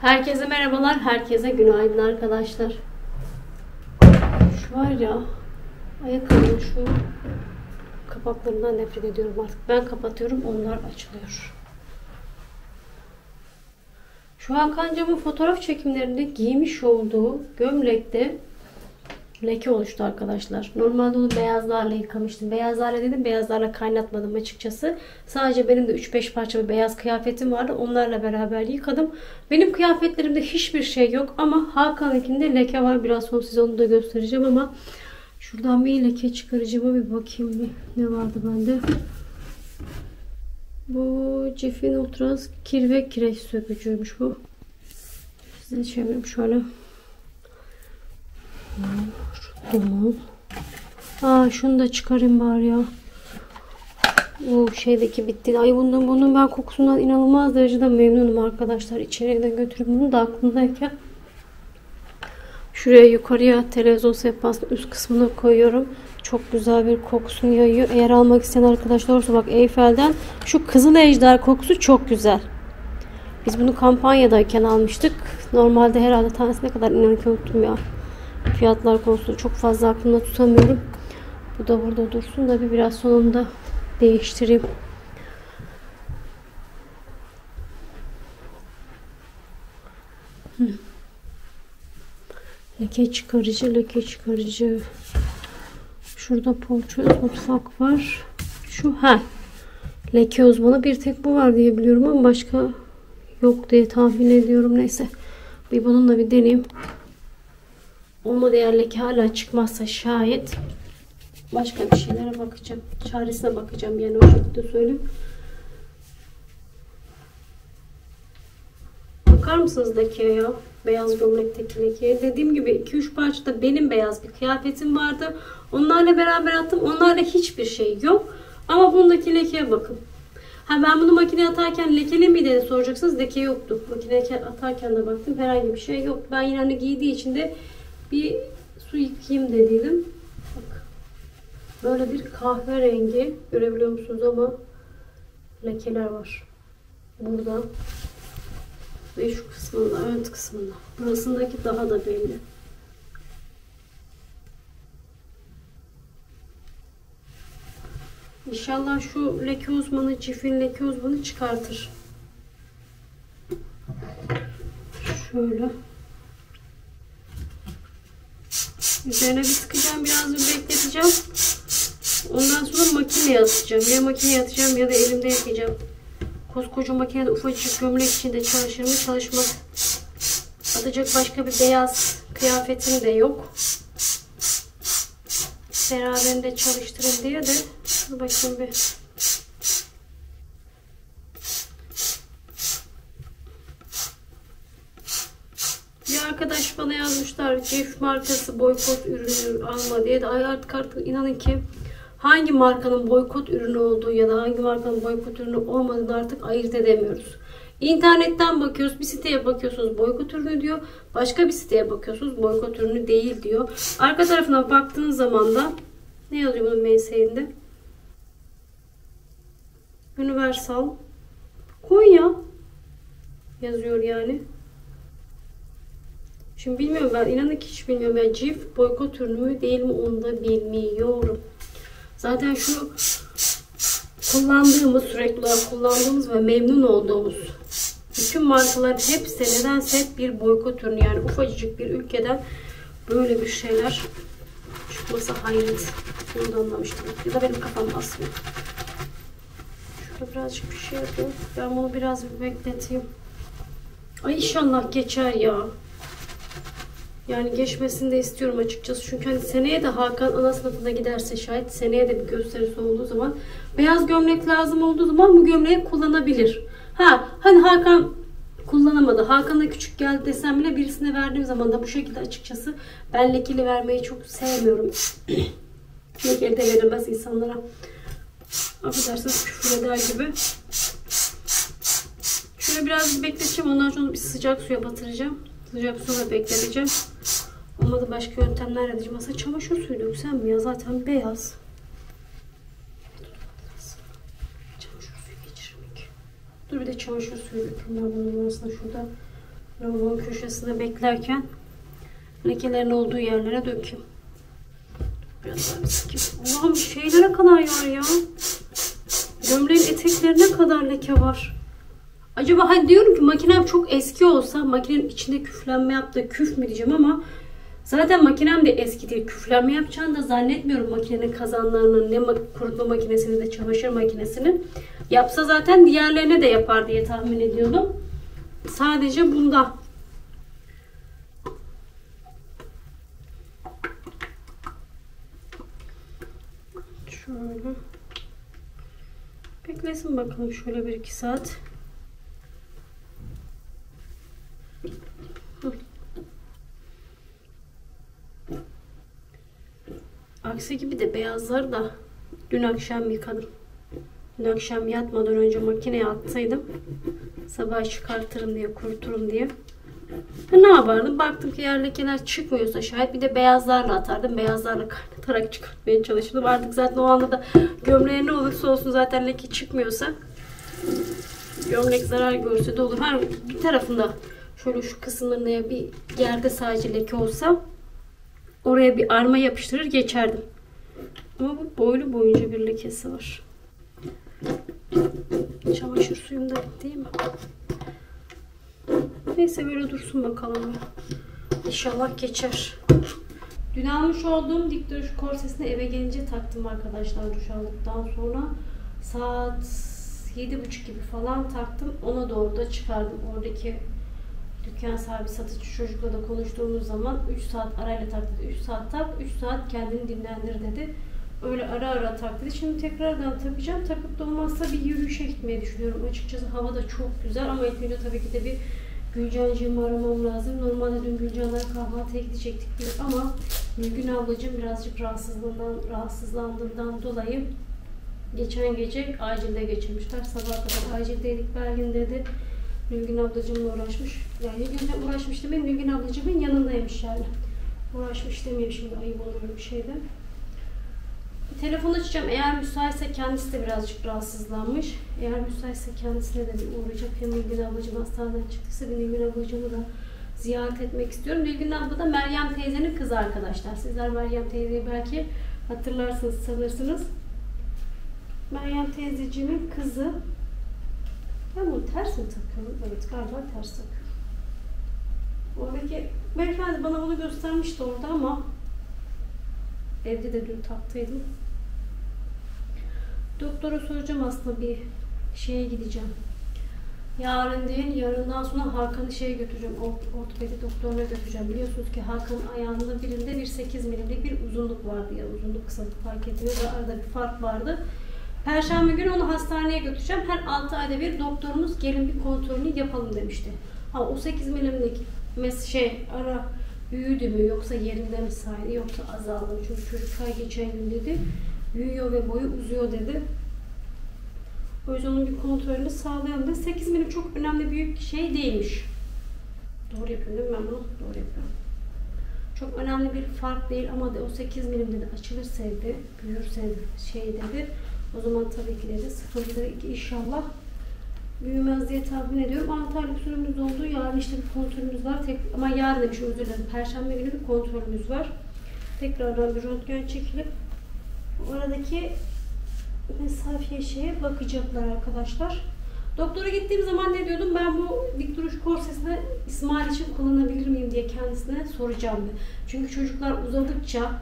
Herkese merhabalar, herkese günaydın arkadaşlar. Şu var ya, ayakkabının şu kapaklarından nefret ediyorum artık. Ben kapatıyorum, onlar açılıyor. Şu Hakan fotoğraf çekimlerinde giymiş olduğu gömlekte leke oluştu arkadaşlar. Normalde onu beyazlarla yıkamıştım. Beyazlarla dedim, beyazlarla kaynatmadım açıkçası. Sadece benim de 3-5 parça bir beyaz kıyafetim vardı. Onlarla beraber yıkadım. Benim kıyafetlerimde hiçbir şey yok ama Hakan'ınkinde leke var. Biraz sonra size onu da göstereceğim ama şuradan bir leke çıkarıcıma bir bakayım. Ne vardı bende? Bu Cifin Ultras kir ve kireç sökücüymüş bu. Size çevireyim şöyle. Tamam. Şunu da çıkarayım bari ya. Bu şeydeki bitti. Ay bunun ben kokusundan inanılmaz derecede memnunum arkadaşlar. İçeriye de götürüp bunu da aklımdayken şuraya yukarıya televizyon sehpasının üst kısmına koyuyorum. Çok güzel bir kokusunu yayıyor. Eğer almak isteyen arkadaşlar olursa bak Eyfel'den şu Kızıl Ejder kokusu çok güzel. Biz bunu kampanyadayken almıştık. Normalde herhalde tanesi ne kadar inanın ki unuttum ya. Fiyatlar konusunda çok fazla aklımda tutamıyorum. Bu da burada dursun da biraz sonunda değiştireyim. Leke çıkarıcı. Şurada Porçöz mutfak var. Leke uzmanı bir tek bu var diye biliyorum ama başka yok diye tahmin ediyorum. Neyse. Bununla bir deneyeyim. Olmadı eğer leke hala çıkmazsa şayet başka bir şeylere bakacağım. Çaresine bakacağım yani, o şekilde söyleyeyim. Bakar mısınız lekeye ya? Beyaz gömlekteki lekeye. Dediğim gibi 2-3 parçada benim beyaz bir kıyafetim vardı. Onlarla beraber attım. Onlarla hiçbir şey yok. Ama bundaki lekeye bakın. Ben bunu makineye atarken lekeli miydi diye soracaksınız. Leke yoktu. Makineye atarken de baktım. Herhangi bir şey yok. Ben yine giydiği için de bir su yıkayayım dediydim. Bak. Böyle bir kahverengi. Görebiliyor musunuz ama lekeler var. Burada. Ve şu kısmında, ön kısmında. Burasındaki daha da belli. İnşallah şu leke uzmanı, Cif'in leke uzmanı çıkartır. Şöyle. Üzerine bir sıkacağım, biraz bir bekleteceğim. Ondan sonra makineye atacağım. Ya makineye atacağım ya da elimde yıkayacağım. Koskoca makinede ufacık gömlek içinde çalışır mı çalışmaz. Atacak başka bir beyaz kıyafetim de yok. Beraberinde çalıştırın diye de bakayım bir. Bir arkadaş bana yazmışlar Cif markası boykot ürünü alma diye de artık inanın ki hangi markanın boykot ürünü olduğu ya da hangi markanın boykot ürünü olmadığını artık ayırt edemiyoruz. İnternetten bakıyoruz, bir siteye bakıyorsunuz boykot ürünü diyor. Başka bir siteye bakıyorsunuz boykot ürünü değil diyor. Arka tarafına baktığınız zaman da ne yazıyor bunun menseğinde? Universal Konya yazıyor yani. Şimdi bilmiyorum, ben inanın ki hiç bilmiyorum. Yani Cif boykot ürünü mü değil mi onu da bilmiyorum. Zaten şu sürekli olarak kullandığımız ve memnun olduğumuz bütün markaların hepsi nedense hep bir boykot ürünü. Yani ufacık bir ülkeden böyle bir şeyler çıkması hayret. Bunu da anlamıştım. Ya da benim kafam basmıyor. Şurada birazcık bir şey yapayım. Ben bunu biraz bir bekleteyim. Ay inşallah geçer ya. Yani geçmesini de istiyorum açıkçası. Çünkü hani seneye de Hakan ana sınıfına giderse şayet, seneye de bir gösterisi olduğu zaman beyaz gömlek lazım olduğu zaman bu gömleği kullanabilir. Hani Hakan kullanamadı. Hakan'a küçük geldi desem bile birisine verdiğim zaman da bu şekilde açıkçası ben lekeli vermeyi çok sevmiyorum. Lekeli de verilmez insanlara. Affedersiniz küfür eder gibi. Şöyle biraz bekleteceğim. Ondan sonra bir sıcak suya batıracağım. Sıcak suya bekleteceğim. Olmadı başka yöntemler edeceğim. Aslında çamaşır suyu döksem mi ya? Zaten beyaz. Çamaşır suyu geçirmek. Dur bir de çamaşır suyu dökeyim ben bunun arasında şurada. lavabonun köşesinde beklerken lekelerin olduğu yerlere dökeyim. Biraz daha sıkayım. Allah'ım şeylere kadar var ya. Gömleğin eteklerine kadar leke var. Acaba hani diyorum ki makinem çok eski olsa makinenin içinde küflenme yaptı. Küf mü diyeceğim ama zaten makinem de eski değil. Küflenme yapacağını da zannetmiyorum makinenin kazanlarının, ne kurutma makinesini de çamaşır makinesini. Yapsa zaten diğerlerine de yapar diye tahmin ediyordum. Sadece bunda. Şöyle. Beklesin bakalım şöyle 1-2 saat. Aksi gibi de beyazları da dün akşam yıkadım. Dün akşam yatmadan önce makineye attıydım. Sabah çıkartırım diye, kuruturum diye. Ne yapardım? Baktım ki yer lekeler çıkmıyorsa şayet bir de beyazlarla atardım. Beyazlarla kaynatarak çıkartmaya çalıştım. Artık zaten o anda da gömleğe ne olursa olsun zaten leke çıkmıyorsa gömlek zarar görse de olur. Her bir tarafında şöyle şu kısımlarına bir yerde sadece leke olsa oraya bir arma yapıştırır geçerdim. Ama bu boylu boyunca bir lekesi var. Çamaşır suyum da bitti değil mi? Neyse böyle dursun bakalım. İnşallah geçer. Dün almış olduğum dik duruş korsesini eve gelince taktım arkadaşlar duş aldıktan sonra. Saat 7.30 gibi falan taktım. Ona doğru da çıkardım. Oradaki dükkan sahibi satıcı çocukla da konuştuğumuz zaman 3 saat arayla tak dedi. 3 saat tak, 3 saat kendini dinlendir dedi. Öyle ara ara tak dedi. Şimdi tekrardan takacağım. Takıp da olmazsa bir yürüyüşe gitmeyi düşünüyorum. Açıkçası hava da çok güzel ama ilk önce tabii ki de bir Gülcancığımı aramam lazım. Normalde dün Gülcanlara kahvaltıya gidecektik ama Nilgün ablacığım birazcık rahatsızlandığından dolayı geçen gece acilde geçirmişler. Sabaha kadar acildeydik Belgin dedi. Nilgün ablacığımla uğraşmış. Yani Nilgün'le uğraşmış demeyeyim, Nilgün ablacığımın yanındaymış yani. Uğraşmış demeyeyim şimdi, ayıp olur bir şeyde. Bir telefon açacağım. Eğer müsaitse kendisi de birazcık rahatsızlanmış. Eğer müsaitse kendisine de bir uğrayacak. Hem Nilgün ablacığım hastaneden çıktıysa bir Nilgün ablacığımı da ziyaret etmek istiyorum. Nilgün abla da Meryem teyzenin kızı arkadaşlar. Sizler Meryem teyzeyi belki hatırlarsınız, sanırsınız. Meryem teyzeciğimin kızı. Ben bunu ters mi takıyorum? Evet, galiba ters takıyorum. Oradaki beyefendi bana bunu göstermişti orada ama evde de dün taktıydım. Doktora soracağım aslında, bir şeye gideceğim. Yarın değil, yarından sonra Hakan'ı şeye götüreceğim. Ortopedi doktoruna götüreceğim. Biliyorsunuz ki Hakan'ın ayağında birinde bir 8 milimlik bir uzunluk vardı ya. Uzunluk kısalık fark etmiyor ve arada bir fark vardı. Perşembe günü onu hastaneye götüreceğim. Her 6 ayda bir doktorumuz gelin bir kontrolünü yapalım demişti. Ha, o 8 milimlik ara büyüdü mü, yoksa yerinde mi saydı, yoksa azaldı mı? Çünkü çocuk her geçen gün dedi büyüyor ve boyu uzuyor dedi. O yüzden onun bir kontrolünü sağlayalım dedi. 8 milim çok önemli, büyük şey değilmiş. Doğru yapıyorum değil mi ben bunu? Doğru yapıyorum. Çok önemli bir fark değil ama de o 8 milim dedi açılırsa dedi, büyürse dedi. O zaman tabii ki dedi sıkıntı inşallah büyümez diye tahmin ediyorum. 6 aylık süremiz oldu. Yarın işte bir kontrolümüz var. Ama yarın demiş, özür dilerim. Perşembe günü bir kontrolümüz var. Tekrardan bir röntgen çekilip oradaki mesafeye şeye bakacaklar arkadaşlar. Doktora gittiğim zaman ne diyordum? Ben bu dik duruş korsesini İsmail için kullanabilir miyim diye kendisine soracağım. Çünkü çocuklar uzadıkça,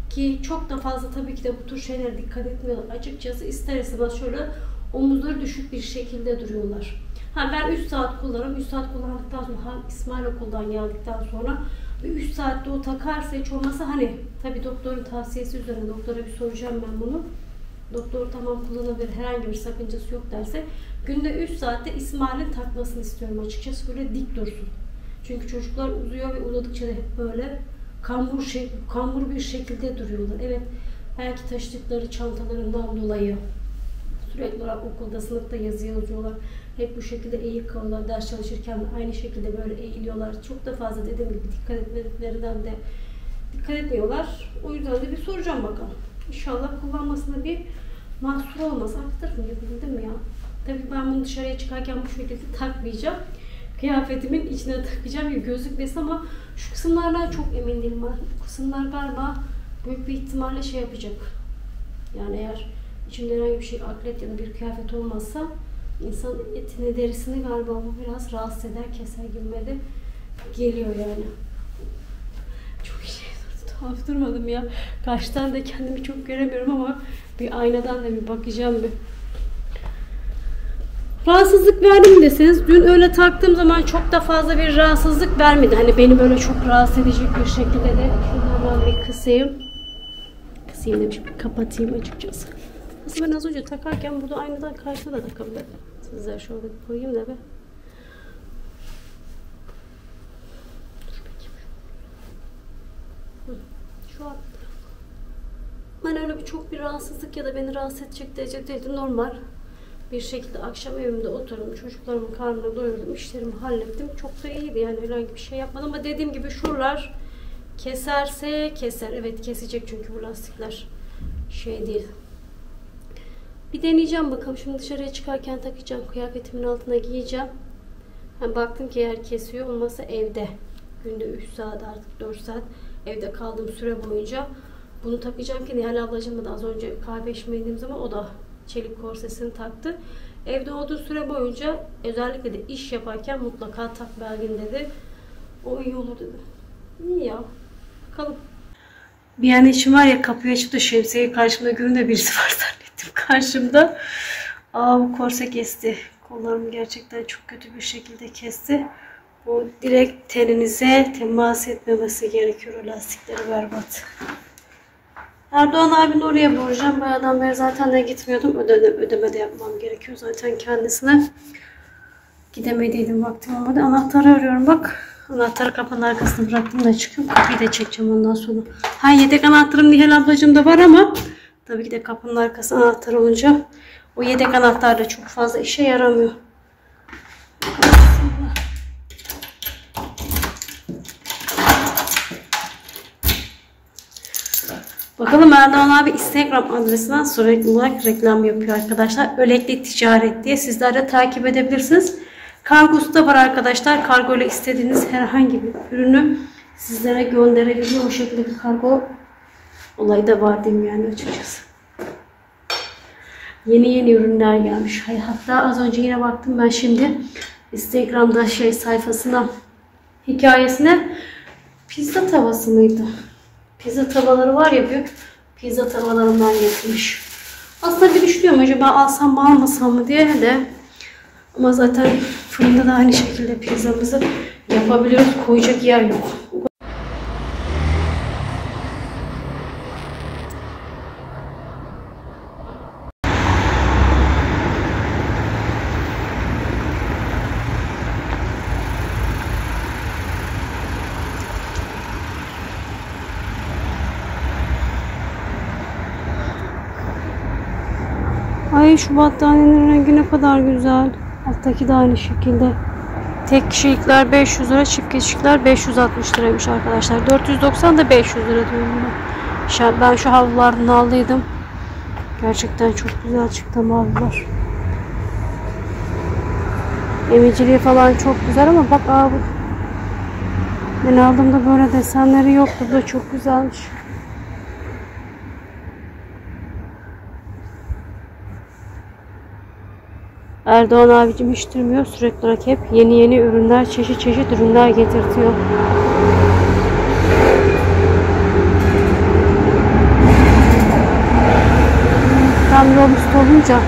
ki çok da fazla tabii ki de bu tür şeylere dikkat etmiyorlar. Açıkçası ister istemez şöyle omuzları düşük bir şekilde duruyorlar. Ben 3 saat kullanırım. 3 saat kullandıktan sonra İsmail okuldan geldikten sonra 3 saatte o takarsa hiç olmasa tabii doktorun tavsiyesi üzerine doktora bir soracağım ben bunu. Doktor tamam kullanabilir, herhangi bir sakıncası yok derse günde 3 saatte İsmail'in takmasını istiyorum açıkçası, böyle dik dursun. Çünkü çocuklar uzuyor ve uzadıkça da hep böyle kambur bir şekilde duruyorlar. Evet, belki taşıdıkları çantalarından dolayı sürekli olarak okulda, sınıfta yazı yazıyorlar. Hep bu şekilde eğik kalıyorlar. Ders çalışırken de aynı şekilde böyle eğiliyorlar. Çok da fazla dediğim gibi dikkat etmediklerinden de dikkat etmiyorlar. O yüzden de bir soracağım bakalım. İnşallah kullanmasında bir mahsur olmaz. Aktarım yapabildim mi ya? Tabii ben bunu dışarıya çıkarken bu şekilde takmayacağım. kıyafetimin içine takacağım ki gözükmesin ama şu kısımlardan çok emin değilim. Bu kısımlar galiba büyük bir ihtimalle şey yapacak. Yani eğer içimde herhangi bir şey, atlet ya da bir kıyafet olmazsa insan etini, derisini galiba bu biraz rahatsız eder, keser gibime de geliyor yani. Çok şey tuhaf durmadım ya. Karşıdan da kendimi çok göremiyorum ama bir aynadan da bir bakacağım bir. Rahatsızlık verdi mi deseniz, dün öyle taktığım zaman çok da fazla bir rahatsızlık vermedi. Hani beni böyle çok rahatsız edecek bir şekilde de şundan bir kısayım. Kısayım demişim, kapatayım açıkçası. Aslında ben az önce takarken burada aynadan karşıda da takabilirim. Sizler şöyle koyayım da be. Şu an ben öyle bir çok bir rahatsızlık ya da beni rahatsız edecek derece değildi. Normal bir şekilde akşam evimde oturdum. Çocuklarımın karnını doyurdum. İşlerimi hallettim. Çok da iyiydi yani, herhangi bir şey yapmadım. Ama dediğim gibi şuralar keserse keser. Evet kesecek çünkü bu lastikler şey değil. Bir deneyeceğim bakalım. Şimdi dışarıya çıkarken takacağım. Kıyafetimin altına giyeceğim. Yani baktım ki eğer kesiyor, olmasa evde. Günde 3 saat artık 4 saat evde kaldığım süre boyunca bunu takacağım ki Nihal ablacığımla da az önce kahve içmeye indiğim zaman o da çelik korsesini taktı. Evde olduğu süre boyunca özellikle de iş yaparken mutlaka tak Belgin dedi. O iyi olur dedi. İyi ya. Bakalım. Bir an içim var ya, kapıyı açıp da şemsiyeyi karşımda görünce birisi var zannettim karşımda. Bu korse kesti. Kollarımı gerçekten çok kötü bir şekilde kesti. Bu direkt teninize temas etmemesi gerekiyor. O lastikleri berbat. Erdoğan abinin oraya borcam. Bayağıdan beri zaten de gitmiyordum. Ödeme de yapmam gerekiyor zaten kendisine. Gidemediydim, vaktim olmadı. Anahtarı arıyorum bak. Anahtarı kapının arkasına bıraktım da çıkıyorum. Kapıyı da çekeceğim ondan sonra. Yedek anahtarım Nihal ablacığım da var ama tabii ki de kapının arkası anahtar olunca o yedek anahtar da çok fazla işe yaramıyor. Bakalım, Erdoğan abi Instagram adresinden sürekli olarak reklam yapıyor arkadaşlar. Ölekli Ticaret diye, sizler de takip edebilirsiniz. Kargosu da var arkadaşlar. Kargo ile istediğiniz herhangi bir ürünü sizlere gönderebiliyor. O şekilde bir kargo olayı da var diyeyim yani açıkçası. Yeni ürünler gelmiş. Hatta az önce yine baktım ben şimdi Instagram'da sayfasına, hikayesine pizza tavası mıydı? Pizza tavaları var ya, büyük pizza tavalarından getirmiş. Aslında bir düşünüyorum acaba alsam mı almasam mı diye de, ama zaten fırında da aynı şekilde pizzamızı yapabiliyoruz. Koyacak yer yok. Ay şu battaniyenin rengi ne kadar güzel. Alttaki de aynı şekilde. Tek kişilikler 500 lira, çift kişilikler 560 liraymış arkadaşlar. 490 da 500 lira diyorum ben. Ben şu havlulardan aldıydım. Gerçekten çok güzel çıktı havlular. Emiciliği falan çok güzel ama bak abi. Ben aldığımda böyle desenleri yoktu. Bu da çok güzelmiş. Erdoğan abicim hiç durmuyor. Sürekli olarak hep yeni ürünler, çeşit ürünler getirtiyor. Tam yol üstü olunca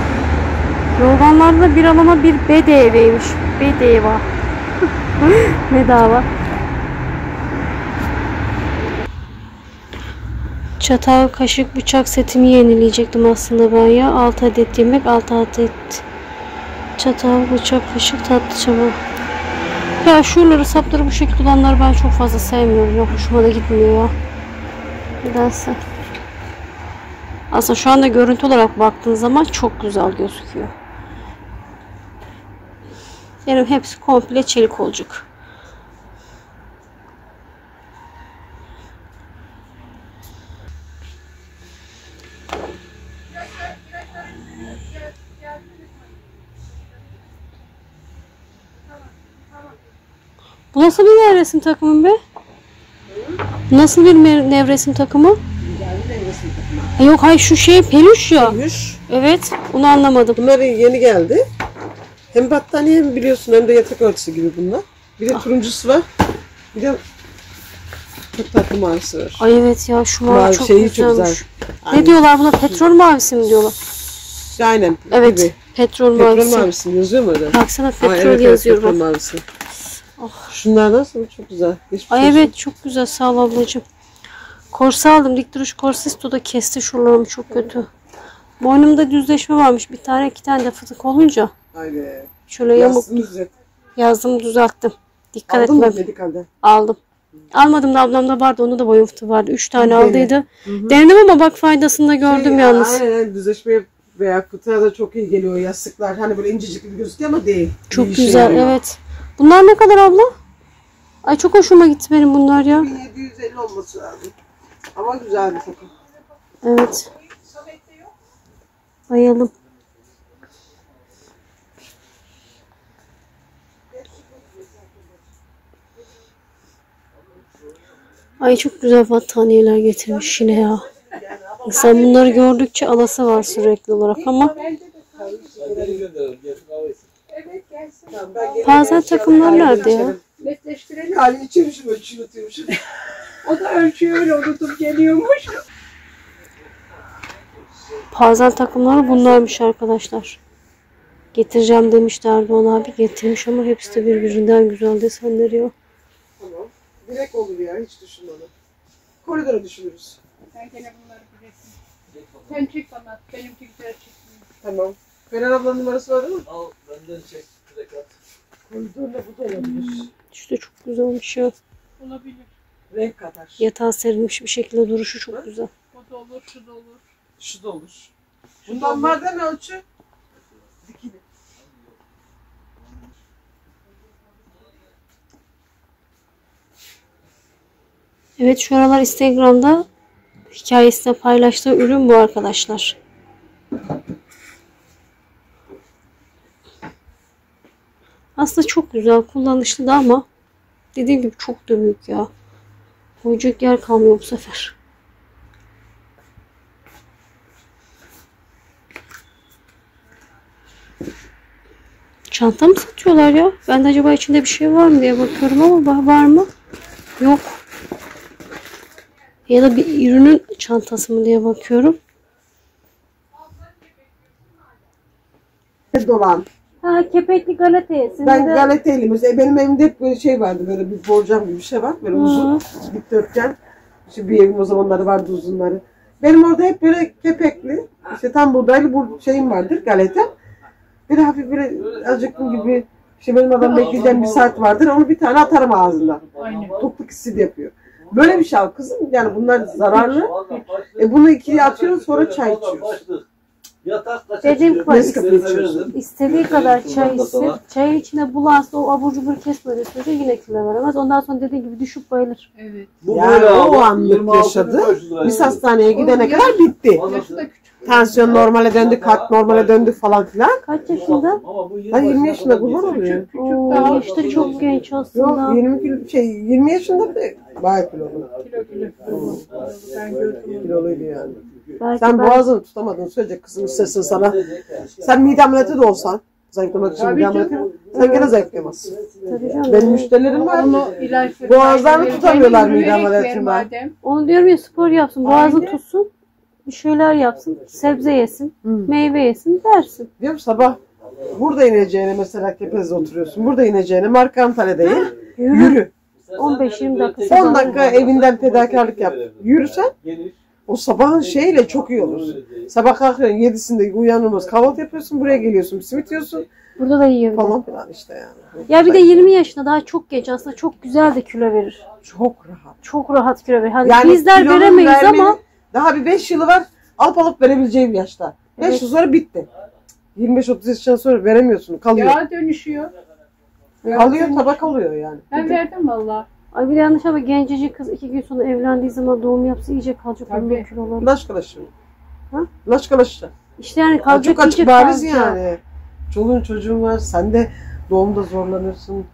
yorganlarda bir alana bir bedavaymış. Bedava. Bedava. Çatal, kaşık, bıçak setimi yenileyecektim aslında ben ya. 6 adet yemek, 6 adet çatal, bıçak, kaşık, tatlı çaba. Ya şuraları, sapları bu şekilde olanları ben çok fazla sevmiyorum. Yok, hoşuma da gitmiyor ya. Nedense. Aslında şu anda görüntü olarak baktığın zaman çok güzel gözüküyor. Benim hepsi komple çelik olacak. Nasıl bir nevresim takımı be? Nasıl bir nevresim takımı? Nevresim takımı. Yok hayır şu şey peluş ya. Peluş. Evet onu anlamadım. Bunlar yeni geldi. Hem battaniye hem biliyorsun hem de yatak örtüsü gibi bunlar. Bir de turuncusu var. Bir de çok tatlı mavisi var. Ay evet ya şu mavi Mavi çok şeyi güzelmiş. çok güzel. Ne Aynen. diyorlar buna? Petrol mavisi mi diyorlar? Aynen. Evet. Gibi. Petrol Petrol mavisi. mavisi mi yazıyor mu öyle? Baksana petrol Aa, evet, yazıyor petrol bak. mavisi. Oh. Şunlar nasıl? Çok güzel. Geçmiş Ay olsun. evet çok güzel sağ ol ablacığım. Korse aldım. Dik duruş korsisto da kesti şuralarımı çok kötü. Boynumda düzleşme varmış. Bir tane iki tane de fıtık olunca. Aynen. Şöyle yamuk Yastığını düzelt. yazdım düzelttim. Dikkat Aldın mı etmem. medikalden? Aldım. Almadım da ablamda vardı. Onun da boyun fıtığı vardı. 3 tane Dene. aldıydı. Denedim ama bak faydasını da gördüm yalnız. Aynen düzleşmeye veya fıtığa da çok iyi geliyor yastıklar. Hani böyle incecik gibi gözüküyor ama değil. Çok İyi işe güzel yarıyor. evet. Bunlar ne kadar abla? Ay çok hoşuma gitti benim bunlar ya. 1750 olması lazım. Ama güzel bir takım. Evet. Bayalım. Ay çok güzel battaniyeler getirmiş yine ya. İnsan bunları gördükçe alası var sürekli olarak ama bazen takımlar nerede ya? Netleştirelim. Yani içirmişim ölçüyormuşum. O da ölçüyor öyle unutup geliyormuş. Bazen takımları bunlarmış arkadaşlar. Getireceğim demişti Erdoğan abi. Getirmiş ama hepsi de birbirinden güzel desenleri ya. Tamam. Direkt olur ya hiç düşünme onu. Koridora düşünürüz. Sen gene bunları bilirsin. Sen çek bana. Benimki güzel çekmiyor. Tamam. Feren ablanın numarası var değil mi? Al benden çek direkt at. Koridorla bu da olabilir. İşte çok güzelmiş ya. Olabilir. Renk katar. Yatağa serilmiş bir şekilde duruşu çok güzel. O da olur, şu da olur. Şu da olur. Bundan var değil mi ölçü? Dikili. Evet şu aralar Instagram'da hikayesinde paylaştığı ürün bu arkadaşlar. Aslında çok güzel kullanışlı da ama dediğim gibi çok da büyük ya. Koyacak yer kalmıyor bu sefer. Çanta mı satıyorlar ya? Ben de acaba içinde bir şey var mı diye bakıyorum ama var mı? Yok. Ya da bir ürünün çantası mı diye bakıyorum. Dolan. Ha kepekli galeta. Ben Galatasaraylıyım. Mesela benim evimde hep böyle şey vardı. Böyle bir borcam gibi bir şey var. Böyle uzun dikdörtgen. İşte bir evim o zamanları vardı uzunları. Benim orada hep böyle kepekli. İşte tam buğdaylı bu şeyim vardır galeta. Böyle hafif böyle azıcık gibi işte benim adam bekleyeceğim bir saat vardır. Onu bir tane atarım ağzından. Aynen. Tokluk hissi de yapıyor. Böyle bir şey al kızım. Yani bunlar zararlı. Bunu ikiye atıyoruz sonra çay içiyoruz. Yatak kaça Dediğim çıkıyor? kadar Nescafe içiyorsun. İstediği kadar çay içsin. Çayın içine bulansa o abur cubur kesmediği sürece yine kilo veremez. Ondan sonra dediği gibi düşüp bayılır. Evet. Bu Yani böyle o abi, anlık 26.500 yaşadı. lira. Biz hastaneye gidene kadar bitti. Yaşı da küçük. Tansiyon normale döndü, kalp normale döndü falan filan. Kaç yaşında? Ama bu Ben 20 yaşında kurban kadar oluyor. Oo, daha işte çok genç Yok aslında. 20 yaşında bile bayağı kilolu. Kilo. Ben gördüm. Kiloluydu yani. Belki Sen ben- boğazını tutamadın sürece kızım istesin sana. Sen mide ameliyatı da olsan, zayıflamak için mide ameliyatı, sen gene zayıflayamazsın. Tabii canım. Benim müşterilerim var. Onu ilaç Boğazlarını tutamıyorlar mide Yürüyerek ameliyatından. ver madem. Onu diyorum ya spor yapsın. Boğazını Aynen. tutsun. Bir şeyler yapsın. Sebze yesin. Hı. Meyve yesin dersin. Diyorum sabah burada ineceğine mesela Kepez'de oturuyorsun. Burada ineceğine Marka Antalya'da in. Yürü. 15-20 dakika. 10 dakika evinden fedakarlık yap. Yürüsen o sabahın şeyle çok iyi olur. Sabah kalkıyorsun 7'sinde uyanılmaz. Kahvaltı yapıyorsun buraya geliyorsun. Simit yiyorsun Burada da yiyor. falan filan işte yani. Ya bir de 20 yaşında daha çok genç aslında çok güzel de kilo verir. Çok rahat. Çok rahat kilo verir. Hani Yani bizler kilonun veremeyiz vermenin ama daha bir 5 yılı var. Alıp verebileceği bir yaşta. 5 Evet. yıl sonra bitti. 25-30 yaşından sonra veremiyorsun. Kalıyor. Yağ dönüşüyor. Kalıyor tabak oluyor yani. Ben verdim valla. ay bir de yanlış ama gencecik kız 2 gün sonra evlendiği zaman doğum yapsa iyice kalacak Tabii. onun kiloları. Laşkalaşı. Ha? Laşkalaşı. İşte yani kalacak Çok açık iyice bariz kalacak. yani. Çoluğun çocuğun var. Sen de doğumda zorlanırsın.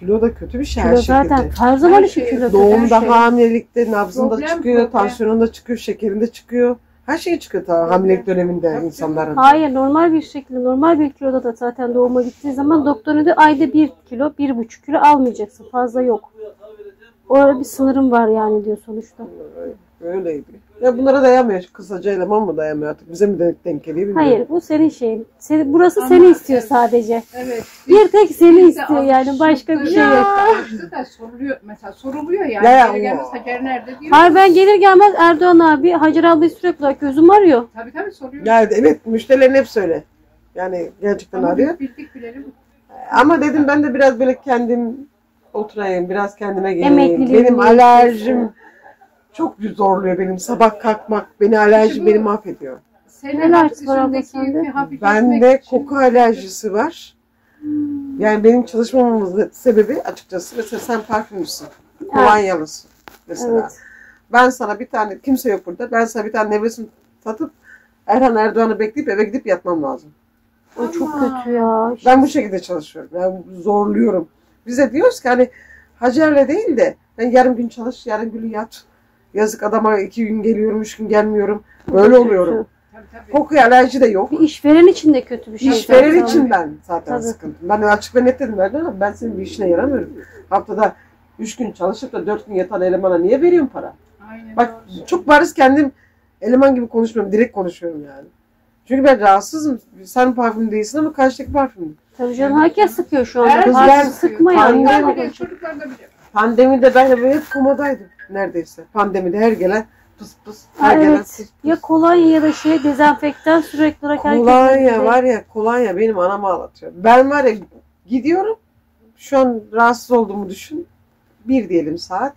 Kilo da kötü bir şey Kilo her zaten şekilde. her zaman Her için şey- kilo kötü. Doğumda, her şey. hamilelikte, nabzında Problem, çıkıyor, problem. tansiyonunda çıkıyor, şekerinde çıkıyor. Her şey çıkıyor ta hamilelik döneminde Tabii, insanların. Hayır, normal bir şekilde, normal bir kiloda da zaten doğuma gittiği zaman doktorun diyor ayda 1 kilo, 1,5 kilo almayacaksın. Fazla yok. Orada bir sınırım var yani diyor sonuçta. Öyleydi. Ya bunlara dayamıyor. Kısaca eleman mı dayamıyor artık? Bize mi denk geliyor bilmiyorum. Hayır, bu senin şeyin. Burası Ama seni istiyor evet. sadece. Evet. Bir tek seni Biz de istiyor yani, başka bir alıştık şey da- yok. Alıştı da soruluyor. Mesela soruluyor yani. Ya, Geri gelmez Hacer nerede diyor. Hayır, ben gelir gelmez Erdoğan abi Hacer ablayı sürekli olarak gözüm arıyor. Tabii soruyor. Yani evet, müşterilerin hep söyle. Yani gerçekten Ama arıyor. biz bildik bileli bu. Ama dedim ben de biraz böyle kendim oturayım, biraz kendime geleyim. Emekliliğim Benim diye. alerjim çok zorluyor benim. Sabah kalkmak, beni alerji İşte bu- beni mahvediyor. Senin Neler var abla üstündeki sende? yükü hafifletmek Bende için- koku alerjisi var. Yani benim çalışmamamızın sebebi açıkçası, mesela sen parfümcüsün. Kolonyalısın mesela. Evet. Ben sana bir tane, kimse yok burada, ben sana bir tane nevresini tatıp Erhan Erdoğan'ı bekleyip eve gidip yatmam lazım. O çok Ama- kötü ya. Ben bu şekilde çalışıyorum. Ben zorluyorum. Bize diyoruz ki hani Hacer'le değil de ben yarım gün çalış, yarım gün yat. Yazık adama 2 gün geliyorum, 3 gün gelmiyorum. Böyle Kötü. oluyorum. Tabii. Kokuya alerji de yok. Bir işveren için de kötü bir şey. İşveren zaten. için ben zaten Tabii. sıkıntım. Ben açık ve net dedim Erdoğan abi, ben senin bir işine yaramıyorum. Haftada 3 gün çalışıp da 4 gün yatan elemana niye veriyorum para? Aynen Bak doğru. çok bariz kendim eleman gibi konuşmuyorum. Direkt konuşuyorum yani. Çünkü ben rahatsızım. Sen parfüm değilsin ama karşıdaki parfüm. Tabii canım, herkes sıkıyor şu anda. Herkes Artık sıkıyor. sıkma yani. Pandemi- Ben bile, çocuklar da bile. Pandemide ben de böyle hep komadaydım neredeyse. Pandemide her gelen pıs pıs. Ha, Her gelen evet. pıs pıs. Ya kolonya ya da dezenfektan sürekli olarak herkes Kolonya var ya, kolonya benim anamı ağlatıyor. Ben var ya gidiyorum. Şu an rahatsız olduğumu düşün. 1 diyelim saat.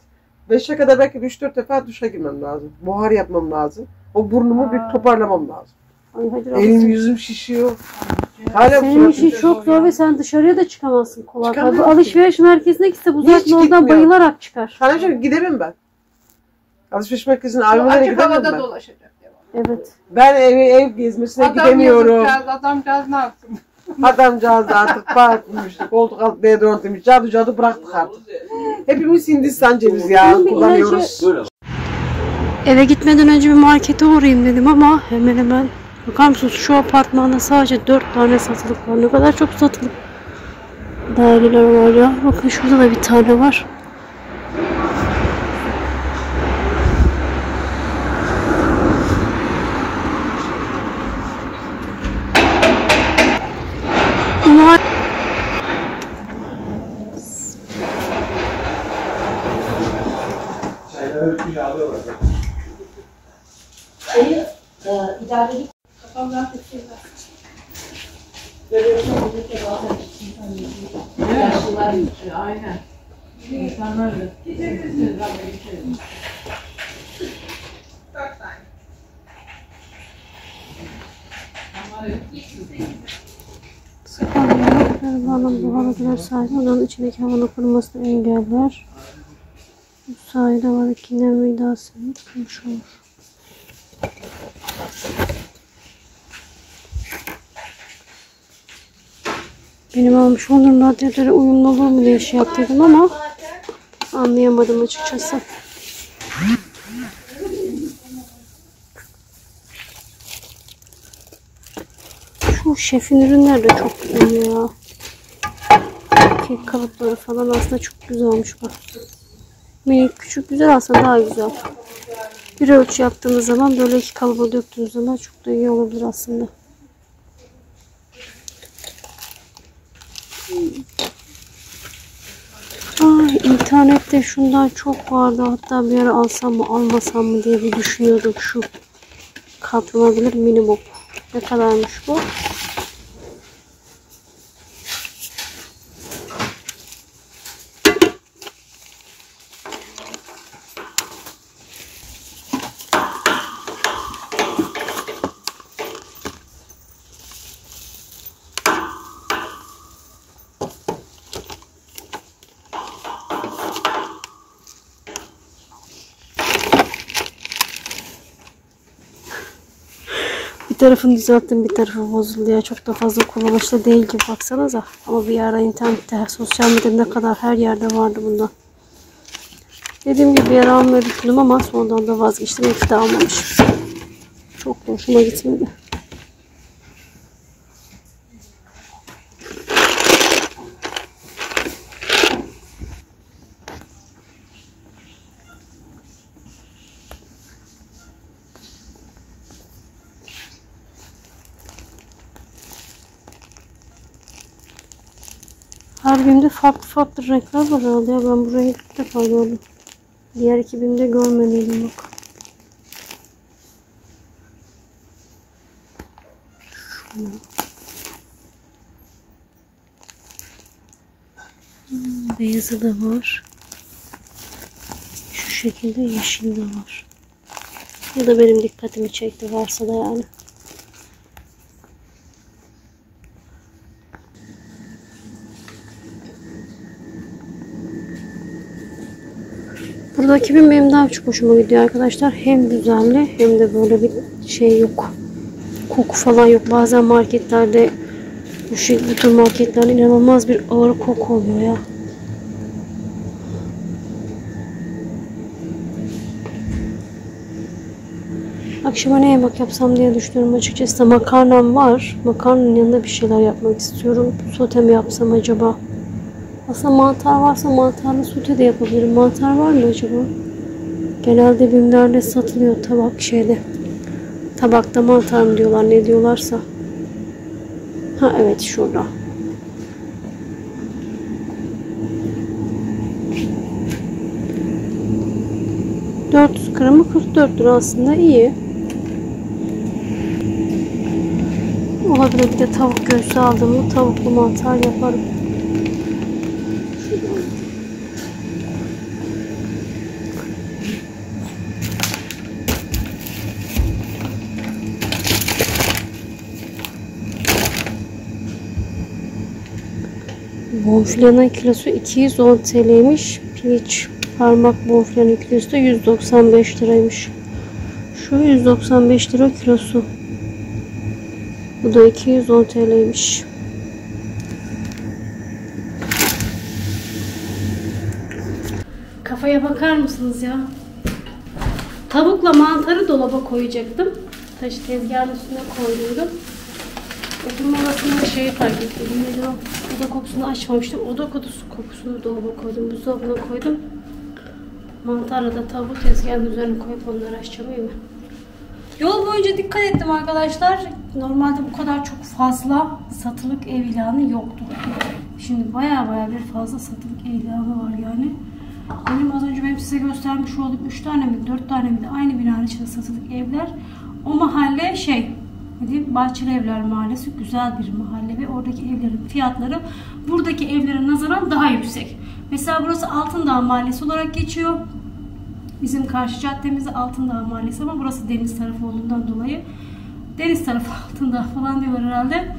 5'e kadar belki 3-4 defa duşa girmem lazım. Buhar yapmam lazım. O burnumu bir toparlamam lazım. Ay, Hacer Elim abla, yüzüm şişiyor. Hala senin suratım- işin çok zor ve sen dışarıya da çıkamazsın kolay kolay. Bu Çıkamam ki. alışveriş merkezine gitse bu Hiç zaten oradan gitmiyorum. bayılarak çıkar. Sana şey gidemem ben. Alışveriş merkezine O AVM'lere açık gidemem havada ben. dolaşacak. devam. Evet. Ben ev gezmesine Adam gidemiyorum. adamcağız ne yapsın? Adamcağız da artık bakmıştı. Koltuk altı deodorant demiş. Cadı bıraktık artık. Hepimiz Hindistan cevizi ya Bunun bir kullanıyoruz. Böyle. Eve gitmeden önce bir markete uğrayayım dedim ama hemen bakar mısınız şu apartmanda sadece 4 tane satılık var. Ne kadar çok satılık daireler var ya. Bakın şurada da bir tane var. Ama Yaşlılar için aynen. İnsanlar da. Arabanın buharılar sayede odanın içindeki havanın kurumasını engeller. Bu sayede havadaki nem ve iddiasını tutmuş olur. Benim almış olduğum radyatöre uyumlu olur mu diye şey yaptıydım ama anlayamadım açıkçası. Şu şefin ürünleri de çok güzel ya. Kek kalıpları falan aslında çok güzel olmuş bak. Minik küçük güzel, aslında daha güzel. Bir ölçü yaptığınız zaman böyle 2 kalıba döktüğünüz zaman çok da iyi olabilir aslında. Ay, internette şundan çok vardı. Hatta bir ara alsam mı almasam mı diye bir düşünüyordum. Şu katlanabilir mini mop. Ne kadarmış bu? tarafını düzelttim, bir tarafı bozuldu ya. Çok da fazla kullanışlı değil gibi, baksanıza. Ama bir ara internette, sosyal medyada ne kadar her yerde vardı bundan. Dediğim gibi bir ara almayı düşündüm ama sonradan da vazgeçtim. İyi ki de almamışım. Çok da hoşuma gitmedi. Her BİM'de farklı farklı renkler var herhalde ya. Ben bu rengi ilk defa gördüm. Diğer iki BİM'de görmediydim bak. Beyazı da var. Şu şekilde yeşil de var. Ya da benim dikkatimi çekti, varsa da yani. Buradaki BİM benim daha çok hoşuma gidiyor arkadaşlar. Hem düzenli hem de böyle bir şey yok. Koku falan yok. Bazen marketlerde, bu tür marketlerde inanılmaz bir ağır koku oluyor ya. Akşama ne yemek yapsam diye düşünüyorum açıkçası. Makarnam var. Makarnanın yanında bir şeyler yapmak istiyorum. Sote mi yapsam acaba? Aslında mantar varsa mantarlı sote de yapabilirim. Mantar var mı acaba? Genelde BİM'lerde satılıyor tabak şeyde. Tabakta mantar mı diyorlar, ne diyorlarsa. Ha evet, şurada. ...400 gramı 44 lira, aslında iyi. Olabilir, bir de tavuk göğsü aldığımda tavuklu mantar yaparım. Bonfilenin kilosu 210 TL'ymiş. Piliç parmak bonfilenin kilosu da 195 liraymış. Şu 195 lira kilosu. Bu da 210 TL'ymiş. Kafaya bakar mısınız ya? Tavukla mantarı dolaba koyacaktım. Taşı tezgahın üstüne koydum. Oturma odasında şeyi fark ettim. Oda kokusunu açmamıştım. Oda kokusunu dolaba koydum. Buzdolabına koydum. Mantarla da tavuğu tezgahın üzerine koyup onları açacağım, iyi mi? Yol boyunca dikkat ettim arkadaşlar. Normalde bu kadar çok fazla satılık ev ilanı yoktu. Şimdi baya bir fazla satılık ev ilanı var yani. Benim az önce size göstermiş olduğum 3 tane mi 4 tane mi de aynı binanın içinde satılık evler. O mahalle Bahçeli Evler Mahallesi güzel bir mahalle ve oradaki evlerin fiyatları buradaki evlere nazaran daha yüksek. Mesela burası Altındağ Mahallesi olarak geçiyor. Bizim karşı caddemizde Altındağ Mahallesi ama burası deniz tarafı olduğundan dolayı deniz tarafı Altındağ falan diyorlar herhalde.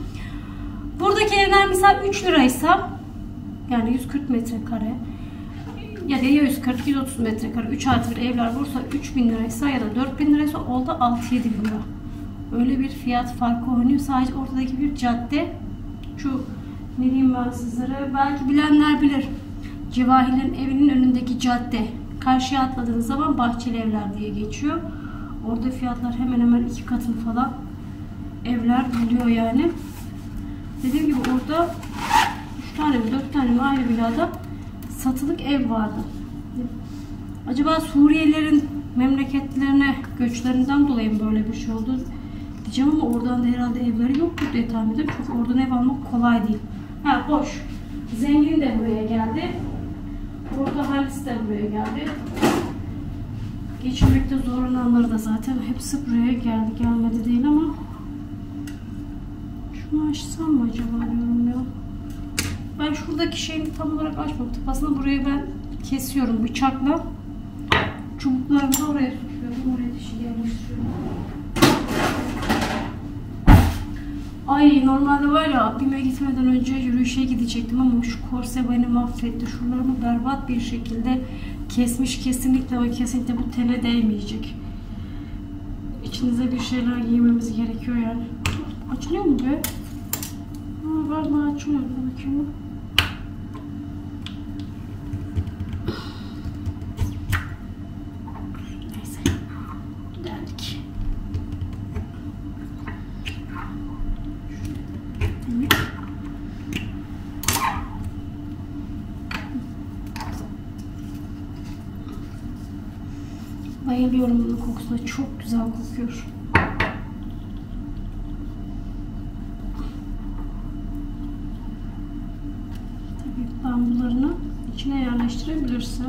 Buradaki evler mesela 3 liraysa, yani 140 metrekare ya da 140-130 metrekare 3 artı bir evler Bursa 3000 liraysa ya da 4000 liraysa oldu 6-7 bin lira. Öyle bir fiyat farkı oynuyor. Sadece ortadaki bir cadde. Şu ne diyeyim ben sizlere, belki bilenler bilir. Cevahir'in evinin önündeki cadde. Karşıya atladığınız zaman Bahçeli Evler diye geçiyor. Orada fiyatlar hemen hemen 2 katını falan evler buluyor yani. Dediğim gibi orada 3 tane mi 4 tane mi ayrı binada satılık ev vardı. Acaba Suriyelilerin memleketlerine göçlerinden dolayı mı böyle bir şey oldu diyeceğim ama oradan da herhalde evleri yoktur diye tahmin ediyorum. Çünkü oradan ev almak kolay değil. Ha boş. Zengin de buraya geldi. Orada Halis de buraya geldi. Geçinmekte zorlananları da zaten hepsi buraya geldi. Gelmedi değil ama şunu açsam mı acaba diyorum ya. Ben şuradaki şeyini tam olarak açmadım. Aslında burayı ben kesiyorum bıçakla. Çubuklarımı da oraya tutuyorum. Oraya dişi yerleştiriyorum. Ay normalde var ya, BİM'e gitmeden önce yürüyüşe gidecektim ama şu korse beni mahvetti. Şuralarımı berbat bir şekilde kesmiş. Kesinlikle ve kesinlikle bu tene değmeyecek. İçinize bir şeyler giymemiz gerekiyor yani. Açılıyor mu be? Galiba açılıyor. Bakayım. Neyse. Geldik. Bayılıyorum bunun kokusuna. Çok güzel kokuyor. Tabii bambularını içine yerleştirebilirsin.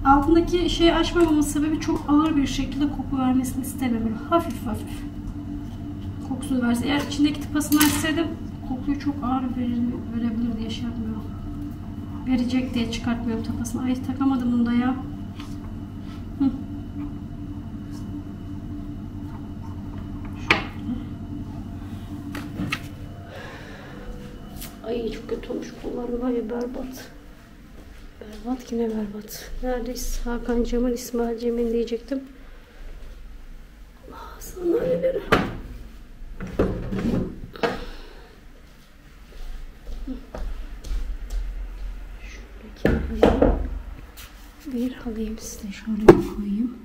Altındaki şeyi açmamamın sebebi çok ağır bir şekilde koku vermesini istemiyorum. Hafif hafif kokusunu versin. Eğer içindeki tıpasını açsaydım kokuyu çok ağır verebilir diye şey yapmıyorum. Verecek diye çıkartmıyorum tapasını. Ay takamadım bunu da ya. Hı. Ay çok kötü olmuş kollarım var ya, berbat. Berbat, yine berbat. Neredeyiz? Hakan Cemal, İsmail Cemil diyecektim. Allah sana neler. Bir alayım size, şöyle bir koyayım.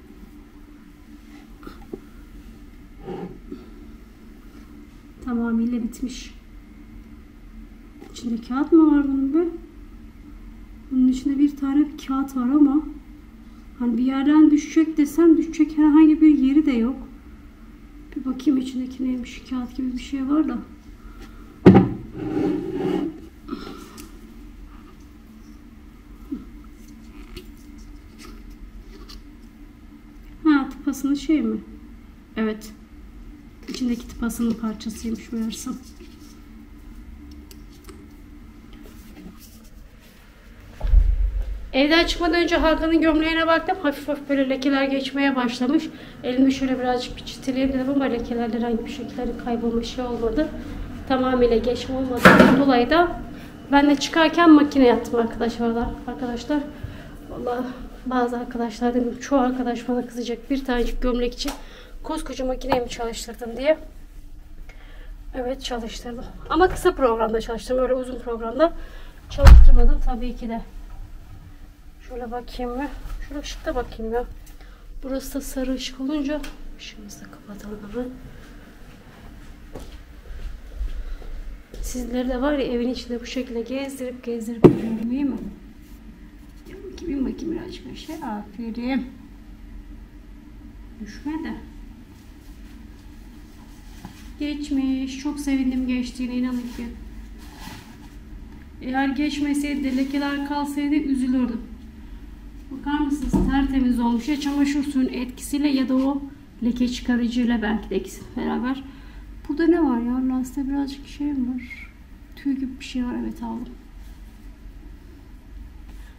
Tamamıyla bitmiş. İçinde kağıt mı var bunun be? Bunun içinde bir tane bir kağıt var ama hani bir yerden düşecek desem düşecek herhangi bir yeri de yok. Bir bakayım içindeki neymiş, kağıt gibi bir şey var da. Tıpasının şey mi? Evet. İçindeki tıpasının parçasıymış meğersem. Evden çıkmadan önce Hakan'ın gömleğine baktım. Hafif hafif böyle lekeler geçmeye başlamış. Elimi şöyle birazcık bir çitileyim dedim ama lekeler herhangi bir şekilde kaybolma şey olmadı. Tamamıyla geçme olmadığından dolayı da ben de çıkarken makine yattım arkadaşlar. Vallahi bazı arkadaşlar dedim, çoğu arkadaş bana kızacak, bir tanecik gömlek için koskoca makineyi mi çalıştırdın diye. Evet, çalıştırdım. Ama kısa programda çalıştırdım. Öyle uzun programda çalıştırmadım tabii ki de. Şöyle bakayım mı? Şöyle ışıkta bakayım ya. Burası da sarı ışık olunca ışığımızı da kapatalım hemen. Sizleri de var ya evin içinde bu şekilde gezdirip görüyorum, iyi mi? Bir bakayım birazcık şey. Aferin. Düşme de. Geçmiş. Çok sevindim geçtiğine, inanın ki. Eğer geçmeseydi, lekeler kalsaydı üzülürdüm. Bakar mısınız? Tertemiz olmuş. Ya çamaşır suyunun etkisiyle ya da o leke çıkarıcıyla belki de ikisi beraber. Burada ne var ya? Lastiğe birazcık şey var. Tüy gibi bir şey var. Evet, aldım.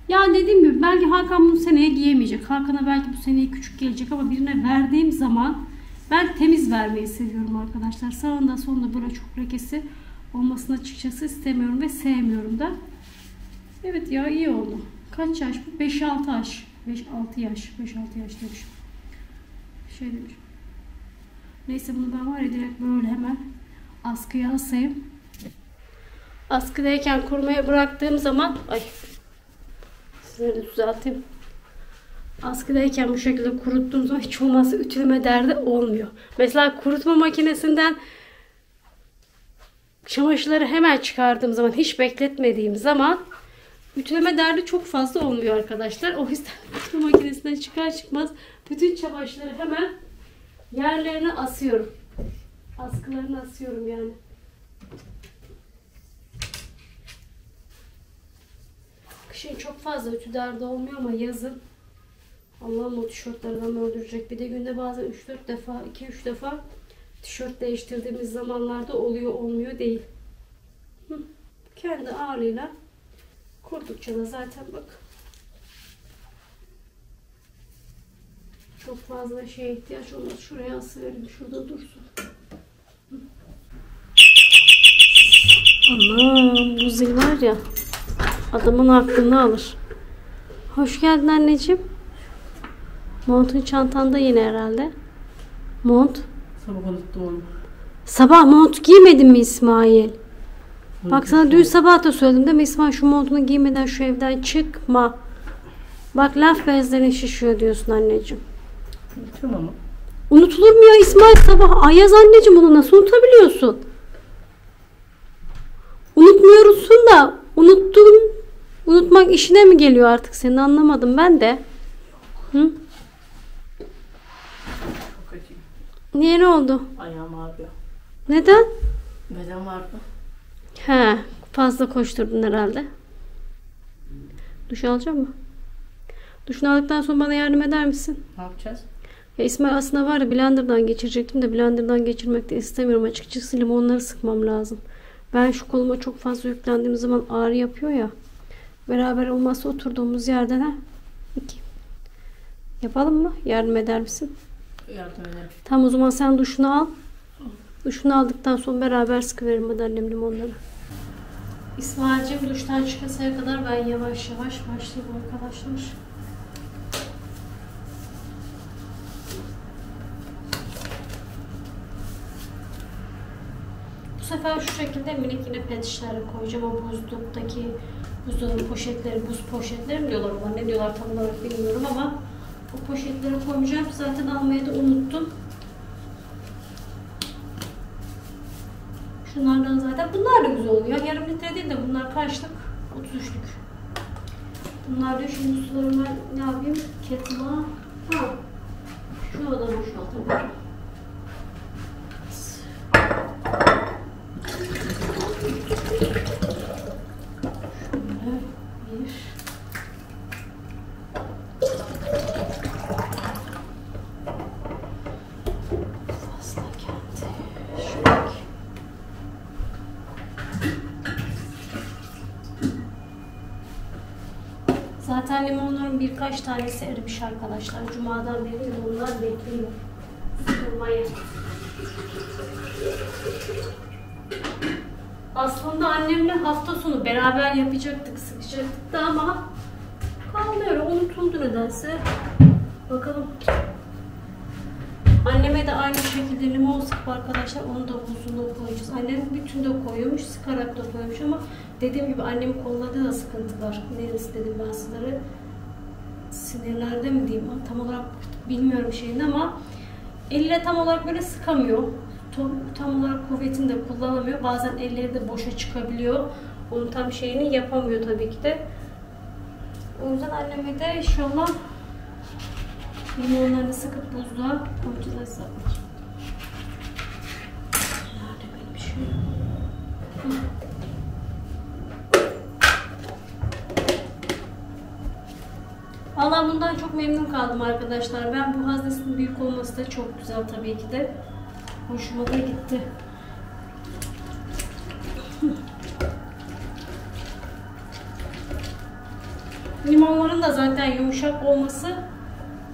Ya dediğim gibi belki Hakan bunu seneye giyemeyecek. Hakan'a belki bu seneye küçük gelecek ama birine verdiğim zaman ben temiz vermeyi seviyorum arkadaşlar. Sağında solunda böyle çok lekesi olmasını açıkçası istemiyorum ve sevmiyorum da. Evet ya, iyi oldu. Kaç yaş bu? 5-6 yaş. 5-6 yaş. 5-6 yaş demişim. Şey demişim. Neyse, bunu ben var ya direkt böyle hemen askıya asayım. Askıdayken kurumaya bıraktığım zaman sizleri düzelteyim. Askıdayken bu şekilde kuruttuğum zaman hiç olmazsa ütüleme derdi olmuyor. Mesela kurutma makinesinden çamaşırları hemen çıkardığım zaman, hiç bekletmediğim zaman ütüleme derdi çok fazla olmuyor arkadaşlar. O yüzden kurutma makinesinden çıkar çıkmaz bütün çamaşırları hemen yerlerine asıyorum. Askılarını asıyorum yani. Kışın çok fazla ütü derdi olmuyor ama yazın Allah'ım o tişörtlerden öldürecek. Bir de günde bazen 3-4 defa, 2-3 defa tişört değiştirdiğimiz zamanlarda oluyor, olmuyor değil. Kendi ağırlığıyla kurdukça da zaten bak çok fazla şeye ihtiyaç olmaz. Şuraya asıverin, şurada dursun. Aman bu zil var ya, adamın aklını alır. Hoş geldin anneciğim. Montun çantanda yine herhalde. Mont. Sabah unuttum onu. Sabah mont giymedin mi İsmail? Bak sana dün sabah da söyledim değil mi İsmail, şu montunu giymeden şu evden çıkma. Bak laf bezlerin şişiyor diyorsun anneciğim. Unutuyorum ama. Unutulur mu ya İsmail, sabah Ayaz anneciğim, bunu nasıl unutabiliyorsun? Unutmuyorsun da unutmak işine mi geliyor artık, seni anlamadım ben de. Hı? Çok acıyım. Niye, ne oldu? Ayağım ağrıyor. Neden? Neden vardı? He, fazla koşturdun herhalde. Duş alacak mı? Duşunu aldıktan sonra bana yardım eder misin? Ne yapacağız? Ya İsmail, aslında var ya blenderdan geçirecektim de blenderdan geçirmek de istemiyorum açıkçası. Limonları sıkmam lazım. Ben şu koluma çok fazla yüklendiğim zaman ağrı yapıyor ya. Beraber olmazsa oturduğumuz yerden ha. Yapalım mı? Yardım eder misin? Yardım ederim. Tamam, o zaman sen duşunu al. Duşunu aldıktan sonra beraber sıkıverim hadi annem limonları. İsmail'cim duştan çıkasaya kadar ben yavaş yavaş başlayayım arkadaşlar. Bu sefer şu şekilde minik yine pet şişelere koyacağım. O buzluktaki buzdolabı poşetleri, buz poşetleri mi diyorlar ona, ne diyorlar tam olarak bilmiyorum ama o poşetleri koyacağım. Zaten almayı da unuttum. Şunlardan zaten. Bunlar da güzel oluyor. Yarım litre değil de bunlar kaçlık? 33'lük. Bunlar da şimdi sularımı ne yapayım? Kettle'a. Ha. Şu oda boşaltayım. Zaten limonların birkaç tanesi erimiş arkadaşlar. Cuma'dan beri limonlar bekliyor. Sıkılmayı. Aslında annemle hafta sonu beraber yapacaktık, sıkacaktık da ama kalmıyor, unutuldu nedense. Bakalım. Anneme de aynı şekilde limon sıkıp arkadaşlar onu da buzluğuna koyacağız. Annem bütün de koyuyormuş, sıkarak da koymuş ama dediğim gibi annemin kollarda da sıkıntı var. Neresi dedim ben sizlere. Sinirlerde mi diyeyim, tam olarak bilmiyorum şeyini ama eliyle tam olarak böyle sıkamıyor. Tam olarak kuvvetini de kullanamıyor. Bazen elleri de boşa çıkabiliyor. Onun tam şeyini yapamıyor tabii ki de. O yüzden anneme de inşallah limonlarını sıkıp buzluğa koyacağız. Nerede benim şey? Vallahi bundan çok memnun kaldım arkadaşlar. Ben bu haznesinin büyük olması da çok güzel tabii ki de. Hoşuma da gitti. Limonların da zaten yumuşak olması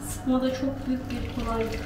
sıkmada çok büyük bir kolaylık.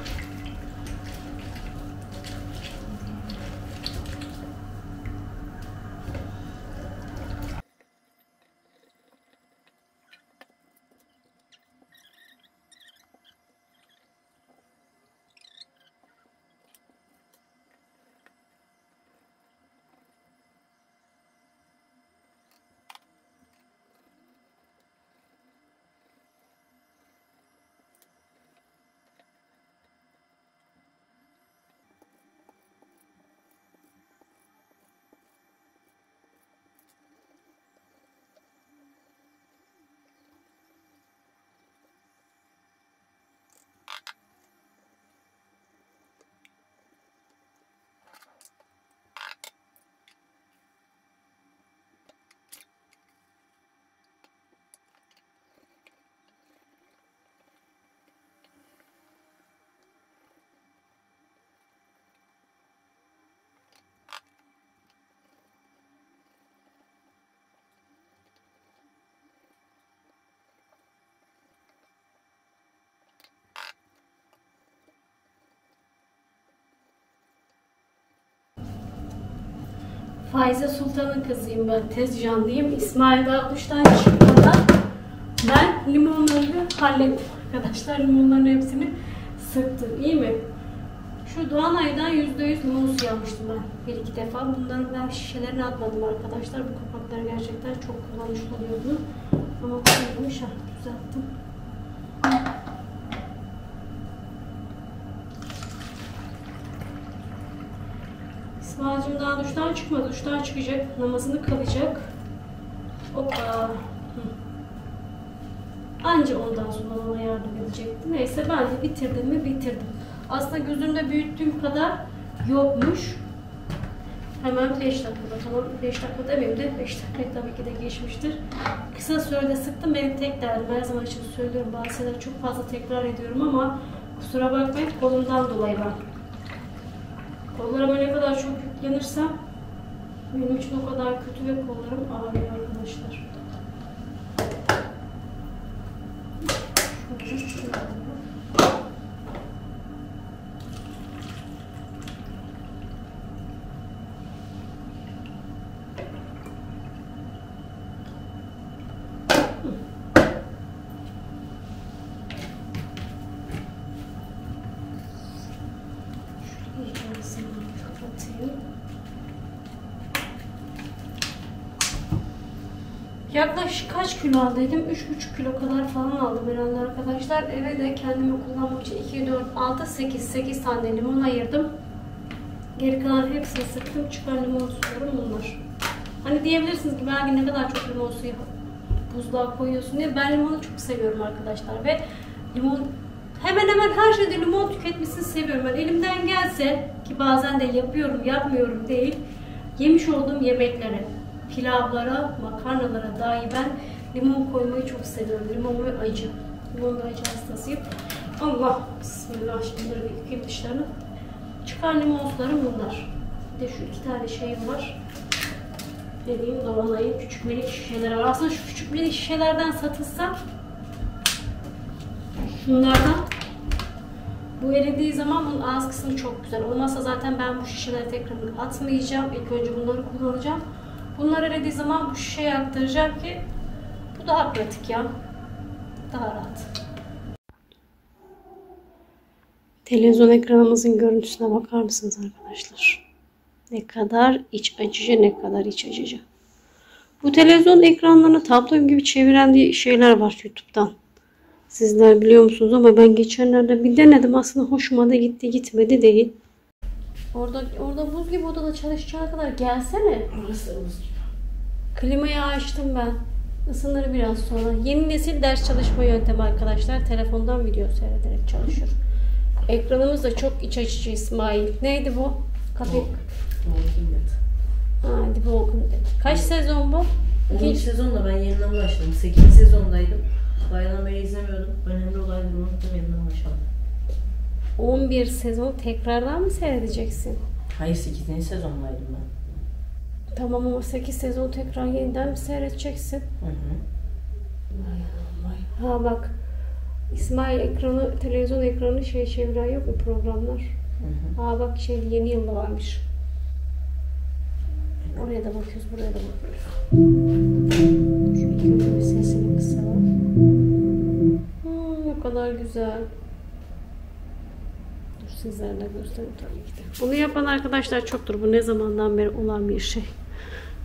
Faize Sultan'ın kızıyım ben, tez canlıyım. İsmail daha duştan çıkmadan ben limonları hallettim arkadaşlar. Limonların hepsini sıktım. İyi mi? Şu Doğanay'dan %100 limon suyu almıştım ben 1-2 defa. Bunların ben şişelerini atmadım arkadaşlar. Bu kapaklar gerçekten çok kullanışlı oluyordu. Ama kullanmış, düzelttim. İsmail'cim daha duştan çıkmadı. Duştan çıkacak. Namazını kılacak. Hoppa. Anca ondan sonra ona yardım edecekti. Neyse ben de bitirdim mi bitirdim. Aslında gözümde büyüttüğüm kadar yokmuş. Hemen 5 dakikada, tamam 5 dakika demeyeyim de 5 dakika tabii ki de geçmiştir. Kısa sürede sıktım. Benim tek derdim, her zaman için söylüyorum, bazı şeyleri çok fazla tekrar ediyorum ama kusura bakmayın, kolumdan dolayı ben. Kollarıma ne kadar çok yüklenirsem benim için o kadar kötü ve kollarım ağrıyor arkadaşlar. Yaklaşık kaç kilo aldıydım? 3,5 kilo kadar falan aldım herhalde arkadaşlar. Eve de kendime kullanmak için 2, 4, 6, 8 tane limon ayırdım. Geri kalan hepsini sıktım. Çıkan limon sularım bunlar. Hani diyebilirsiniz ki belki ne kadar çok limon suyu buzluğa koyuyorsun diye. Ben limonu çok seviyorum arkadaşlar ve limon hemen her şeyde limon tüketmesini seviyorum. Ben elimden gelse, ki bazen de yapıyorum, yapmıyorum değil, yemiş olduğum yemeklere, pilavlara, makarnalara dahi ben limon koymayı çok seviyorum. Limon ve acı. Limon ve acı hastasıyım. Allah, bismillah, şimdi bir yıkayayım dışlarını. Çıkan limon sularım bunlar. Bir de şu 2 tane şeyim var. Dediğim Doğanay'ın küçük minik şişeleri var. Aslında şu küçük minik şişelerden satılsa, şunlardan, bu eridiği zaman bunun ağız kısmı çok güzel. Olmazsa zaten ben bu şişeleri tekrar atmayacağım. İlk önce bunları kullanacağım. Bunlar eridiği zaman bu şişeye aktaracağım ki bu daha pratik ya. Daha rahat. Televizyon ekranımızın görüntüsüne bakar mısınız arkadaşlar? Ne kadar iç açıcı, ne kadar iç açıcı. Bu televizyon ekranlarını tablo gibi çeviren şeyler var YouTube'dan. Sizler biliyor musunuz ama ben geçenlerde bir denedim. Aslında hoşuma da gitti, gitmedi değil. Orada buz gibi odada çalışacağına kadar gelsene. Burası buz gibi. Klimayı açtım ben. Isınır biraz sonra. Yeni nesil ders çalışma yöntemi arkadaşlar. Telefondan video seyrederek çalışıyor. Ekranımız da çok iç açıcı İsmail. Neydi bu? Walking Dead. Hadi bu Walking Dead. Kaç sezon bu? 10. sezonda ben yeniden başladım. 8. sezondaydım. Bayağıdan beri izlemiyordum. Önemli olayları unuttum, yeniden başladım. 11 sezon tekrardan mı seyredeceksin? Hayır, 8. sezondaydım ben. Tamam ama 8 sezon tekrar yeniden mi seyredeceksin? Hı. Ha bak, İsmail ekranı, televizyon ekranı çeviren yok mu programlar? Hı. Ha bak yeni yılda varmış. Oraya da bakıyoruz, buraya da bakıyoruz. Şöyle bir sesini kısalım. Ne kadar güzel. Dur sizlerle göstereyim tabii ki de. Bunu yapan arkadaşlar çoktur. Bu ne zamandan beri olan bir şey.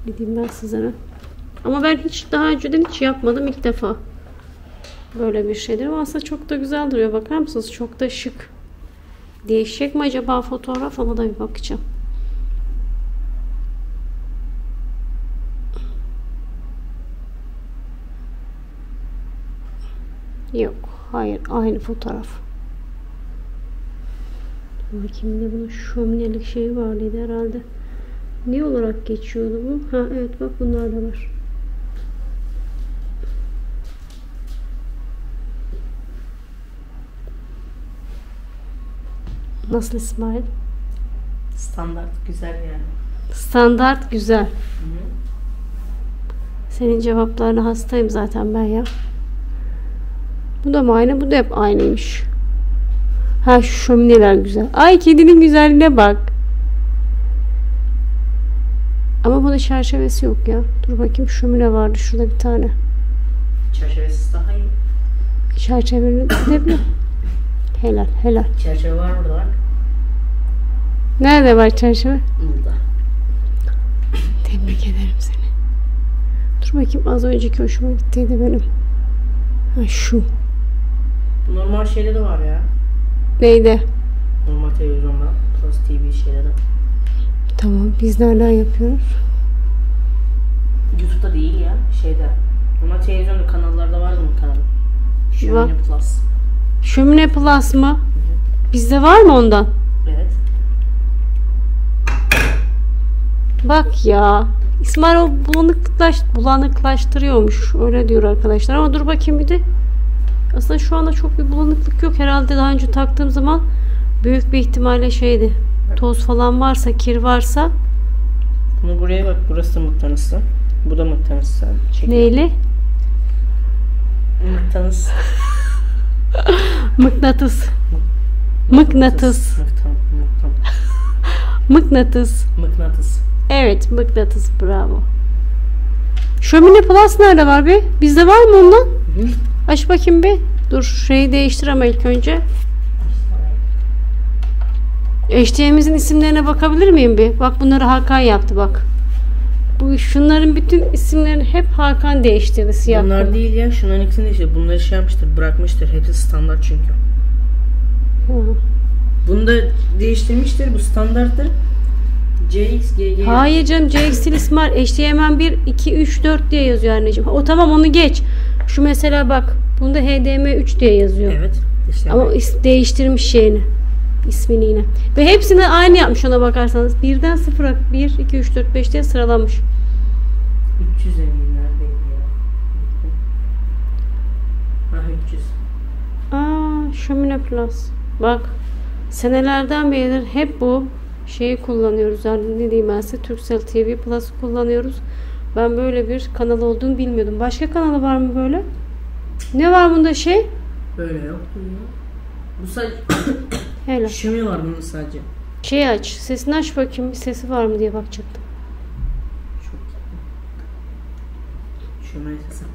Ne diyeyim ben sizlere. Ama ben hiç daha önceden hiç yapmadım, ilk defa. Böyle bir şeydir ama aslında çok da güzel duruyor. Bakar mısınız? Çok da şık. Değişecek mi acaba fotoğraf? Ona da bir bakacağım. Yok. Hayır. Aynı fotoğraf. Bakayım ne bunun şöminelik şey vardı herhalde. Ne olarak geçiyordu bu? Ha evet bak bunlar da var. Nasıl İsmail? Standart güzel yani. Standart güzel. Hı. Senin cevaplarına hastayım zaten ben ya. Bu da mı aynı? Bu da hep aynıymış. Ha şu şömineler güzel. Ay kedinin güzelliğine bak. Ama bunun çerçevesi yok ya. Dur bakayım, şömine vardı şurada bir tane. Çerçevesiz daha iyi. Çerçeveli de bir. Helal helal. Çerçeve var burada bak. Nerede var çerçeve? Burada. Tebrik ederim seni. Dur bakayım, az önceki hoşuma gittiydi benim. Ha şu. Normal şeyde de var ya. Neydi? Normal televizyonda. Plus TV şeyde de. Tamam, biz nereden yapıyoruz? YouTube'da değil ya. Şeyde. Normal televizyonda kanallarda var mı kanal? Var. Şömine Plus. Şömine Plus mı? Bizde var mı ondan? Evet. Bak ya. İsmail o bulanıklaştırıyormuş. Öyle diyor arkadaşlar. Ama dur bakayım bir de. Aslında şu anda çok bir bulanıklık yok. Herhalde daha önce taktığım zaman büyük bir ihtimalle şeydi. Toz falan varsa, kir varsa. Bunu buraya bak. Burası da mıknatıslı. Bu da mıknatıslı. Neyle? Mıknatıs. Mıknatıs. Mıknatıs. Mıknatıs. Mıknatıs. Evet, mıknatıs. Bravo. Şömine Plus nerede var be? Bizde var mı ondan? Aç bakayım bir. Dur, şeyi değiştir ama ilk önce. HDMI'mizin isimlerine bakabilir miyim bir? Bak bunları Hakan yaptı bak. Şunların bütün isimlerini hep Hakan değiştirdi, siyah. Bunlar değil ya. Şunların ikisini değiştirdi. Bunları şey yapmıştır. Bırakmıştır. Hepsi standart çünkü. Bunu da değiştirmiştir. Bu standarttır. CX, Hayır canım, CX değil İsmail. HDMI 1, 2, 3, 4 diye yazıyor anneciğim. O tamam, onu geç. Şu mesela bak. Bunda HDMI 3 diye yazıyor. Evet. İşte ama değiştirmiş şeyini. İsmini yine. Ve hepsini aynı yapmış ona bakarsanız. Birden sıfıra 1, 2, 3, 4, 5 diye sıralamış. 300 eminim neredeydi ya? Ha 300. Şömine Plus. Bak. Senelerden beridir hep bu şeyi kullanıyoruz. Yani ne diyeyim ben size, Turkcell TV Plus'ı kullanıyoruz. Ben böyle bir kanal olduğunu bilmiyordum. Başka kanalı var mı böyle? Ne var bunda şey? Böyle yoktu ya. Bu sadece Hele. Şömine var bunun sadece. Şeyi aç. Sesini aç bakayım. Bir sesi var mı diye bakacaktım. Çok Şömine sesi.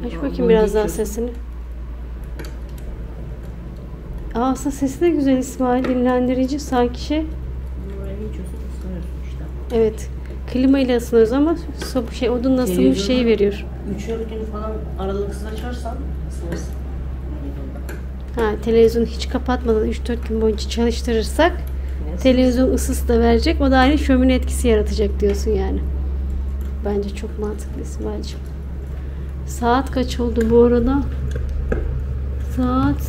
Aç bakayım biraz daha sesini. Aslında sesi de güzel İsmail. Dinlendirici sanki şey. Evet. Klima ile ısınıyoruz ama şey, odunla ısınmış şeyi veriyor. 3-4 gün falan aralıksız açarsan ısınırsın. Televizyonu hiç kapatmadan 3-4 gün boyunca çalıştırırsak televizyon ısısı da verecek. O da aynı şömine etkisi yaratacak diyorsun yani. Bence çok mantıklı İsmail'cim. Saat kaç oldu bu arada? Saat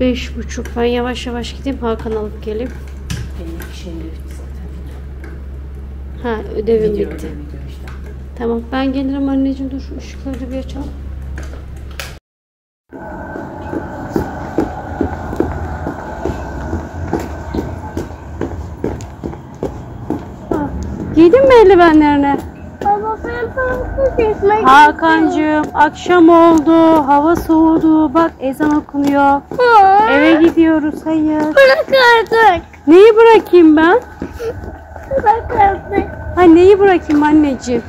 5.30. Ben yavaş yavaş gideyim, Hakan alıp geleyim. Benim şeyim de bitti zaten. Ödevim bitti. Işte. Tamam, ben gelirim anneciğim. Dur, ışıkları bir açalım. Giydin mi eldivenlerini? Hakan'cığım, akşam oldu, hava soğudu, bak ezan okunuyor. Eve gidiyoruz, hayır. Bırak artık. Neyi bırakayım ben? Bırak artık. Neyi bırakayım anneciğim?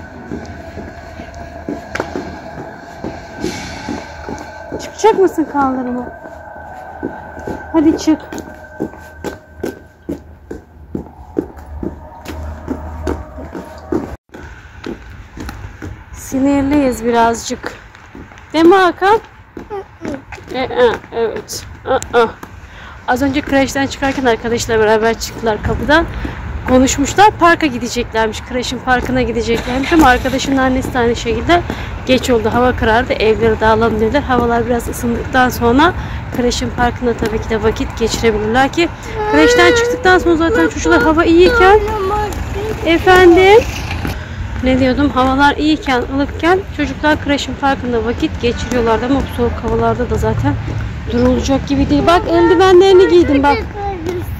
Çıkacak mısın kaldırıma? Hadi çık. Sinirliyiz birazcık. Değil mi Hakan? Evet. Az önce kreşten çıkarken arkadaşlar beraber çıktılar kapıdan. Konuşmuşlar. Parka gideceklermiş. Kreşin parkına gideceklermiş ama arkadaşımın annesi de aynı şekilde geç oldu. Hava karardı. Evleri dağılalım dediler. Havalar biraz ısındıktan sonra kreşin parkında tabii ki de vakit geçirebilirler ki kreşten çıktıktan sonra zaten çocuklar hava iyiyken efendim ne diyordum, havalar iyiyken, ılıkken çocuklar kreşin parkında vakit geçiriyorlardı ama bu soğuk havalarda da zaten durulacak gibi değil. Bak eldivenlerini giydim bak.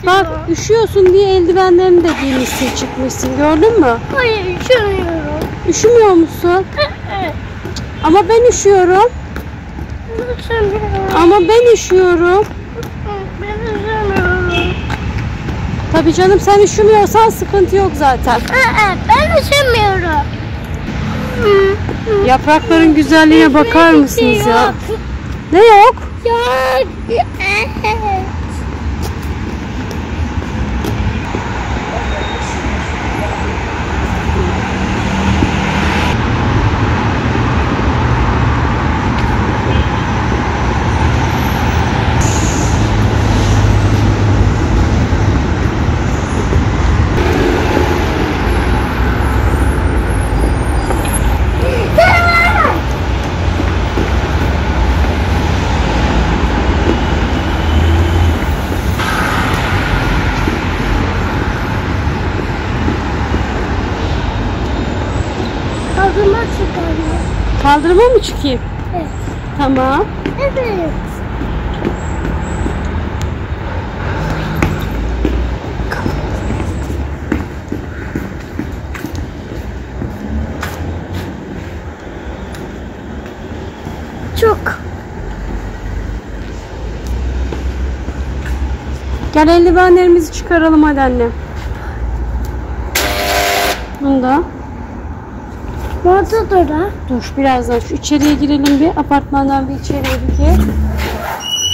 Bak üşüyorsun diye eldivenlerini de giymişsin, çıkmışsın, gördün mü? Hayır, üşümüyorum. Üşümüyor musun? Ama ben üşüyorum. Üşümüyorum. Ama ben üşüyorum. Ben üşümüyorum. Tabii canım, sen üşümüyorsan sıkıntı yok zaten. Ben üşümüyorum. Yaprakların güzelliğine bakar mısınız ya? Ne yok? Yok. Kaldırma çıkarıyor. Kaldırıma mı çıkayım? Evet. Tamam. Evet. Çok. Gel eldivenlerimizi çıkaralım hadi annem. Bunu da. Orada dur ha. Dur birazdan şu içeriye girelim bir. Apartmandan bir içeriye bir gir.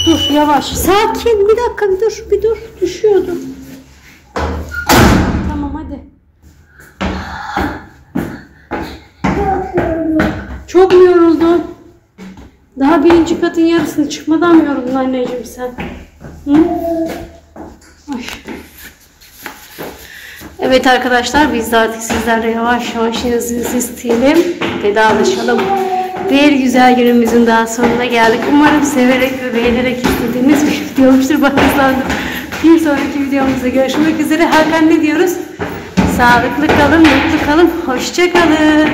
Dur yavaş. Sakin. Bir dakika bir dur. Düşüyordu. Tamam hadi. Çok mu yoruldun? Daha birinci katın yarısını çıkmadan mı yoruldun anneciğim sen? Hı? Ay. Evet arkadaşlar biz de artık sizlerle yavaş yavaş yazınızı isteyelim. Vedalaşalım. Bir güzel günümüzün daha sonuna geldik. Umarım severek ve beğenerek izlediğiniz bir video olmuştur. Bak hızlandım. Bir sonraki videomuzda görüşmek üzere. Hakan ne diyoruz? Sağlıklı kalın, mutlu kalın. Hoşça kalın.